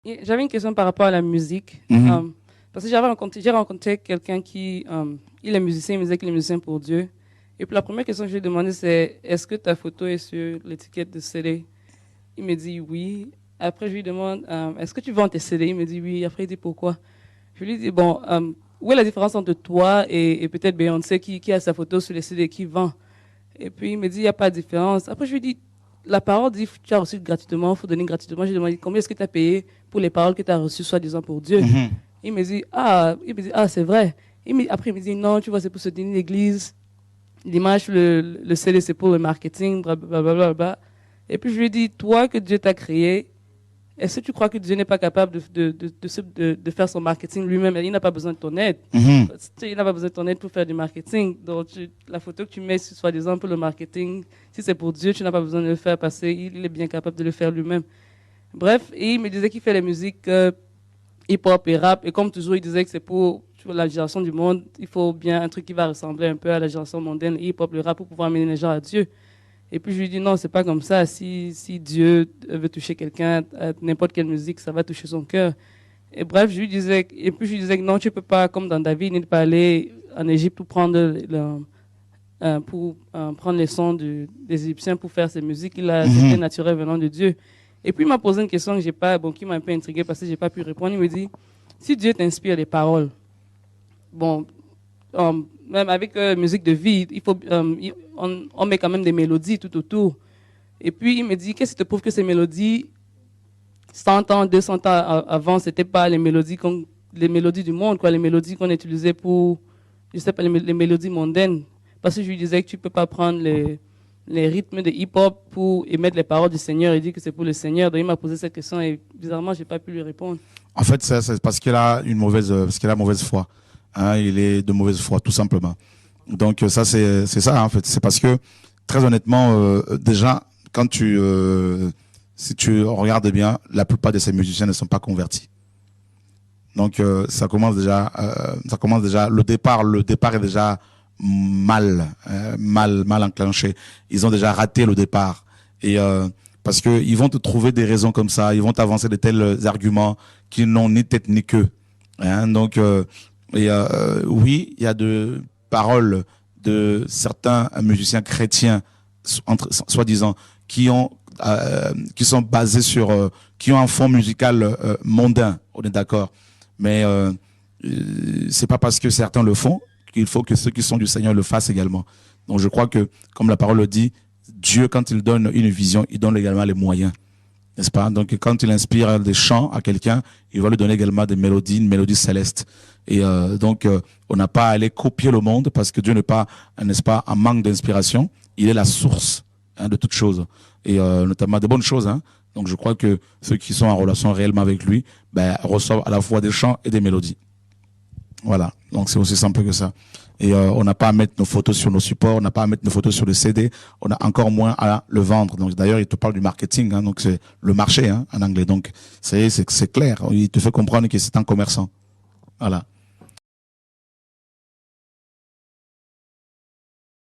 Et j'avais une question par rapport à la musique. Mhm. Parce que j'ai rencontré quelqu'un qui, il est musicien, il me disait qu'il est musicien pour Dieu. Et puis la première question que je lui ai demandé, c'est est-ce que ta photo est sur l'étiquette de CD? Il me dit oui. Après, je lui demande est-ce que tu vends tes CD? Il me dit oui. Après, il dit pourquoi? Je lui dis bon, où est la différence entre toi et peut-être Beyoncé qui a sa photo sur les CD et qui vend? Et puis il me dit il n'y a pas de différence. Après, je lui dis la parole dit tu as reçu gratuitement, il faut donner gratuitement. Je lui demande combien est-ce que tu as payé pour les paroles que tu as reçues, soi-disant pour Dieu? Mhm. Il me dit, c'est vrai. Après, il me dit, non, tu vois, c'est pour soutenir l'église. L'image, le CD, c'est pour le marketing, blablabla. Et puis, je lui ai dit, toi que Dieu t'a créé, est-ce que tu crois que Dieu n'est pas capable de faire son marketing lui-même? Il n'a pas besoin de ton aide. Mhm. Il n'a pas besoin de ton aide pour faire du marketing. Donc, la photo que tu mets, soi-disant, pour le marketing, si c'est pour Dieu, tu n'as pas besoin de le faire parce qu'il est bien capable de le faire lui-même. Bref, et il me disait qu'il fait la musique hip-hop et rap. Et comme toujours, il disait que c'est pour la génération du monde. Il faut bien un truc qui va ressembler un peu à la génération mondaine, le hip-hop, le rap, pour pouvoir amener les gens à Dieu. Et puis je lui dis non, c'est pas comme ça. Si Dieu veut toucher quelqu'un, à n'importe quelle musique, ça va toucher son cœur. Et bref, je lui disais que non, tu peux pas, comme dans David, ne pas aller en Égypte pour prendre les sons des Égyptiens pour faire ses musiques. C'était Mhm. naturel venant de Dieu. Et puis il m'a posé une question que j'ai pas, bon, qui m'a un peu intrigué parce que j'ai pas pu répondre. Il me dit, si Dieu t'inspire les paroles, bon, même avec musique de vie, on met quand même des mélodies tout autour. Et puis il me dit, qu'est-ce qui te prouve que ces mélodies, 100 ans, 200 ans avant, c'était pas les mélodies du monde, quoi, les mélodies qu'on utilisait pour, je sais pas, les mélodies mondaines. Parce que je lui disais que tu peux pas prendre les rythmes de hip-hop pour émettre les paroles du Seigneur et dire que c'est pour le Seigneur. Donc il m'a posé cette question et bizarrement, j'ai pas pu lui répondre. En fait, c'est parce qu'il a une mauvaise, parce qu'il a mauvaise foi. Hein, il est de mauvaise foi, tout simplement. Donc ça, c'est ça, en fait. C'est parce que, très honnêtement, déjà, quand si tu regardes bien, la plupart de ces musiciens ne sont pas convertis. Donc ça commence déjà. Le départ est déjà mal enclenché. Ils ont déjà raté le départ. Et parce que ils vont te trouver des raisons comme ça, ils vont t'avancer de tels arguments qui n'ont ni tête ni queue. Hein, donc oui, il y a de paroles de certains musiciens chrétiens, soi-disant, qui sont basés sur, qui ont un fond musical mondain. On est d'accord. Mais c'est pas parce que certains le font qu'il faut que ceux qui sont du Seigneur le fassent également. Donc je crois que, comme la parole le dit, Dieu, quand il donne une vision, il donne également les moyens. N'est-ce pas? Donc quand il inspire des chants à quelqu'un, il va lui donner également des mélodies, une mélodie céleste. Et on n'a pas à aller copier le monde parce que Dieu n'est pas, n'est-ce pas, en manque d'inspiration. Il est la source de toutes choses. Et notamment de bonnes choses. Hein. Donc je crois que ceux qui sont en relation réellement avec lui reçoivent à la fois des chants et des mélodies. Voilà, donc c'est aussi simple que ça. Et on n'a pas à mettre nos photos sur nos supports, on n'a pas à mettre nos photos sur le CD, on a encore moins à le vendre. Donc d'ailleurs, il te parle du marketing, hein, donc c'est le marché hein, en anglais. Donc c'est clair, il te fait comprendre que c'est un commerçant. Voilà.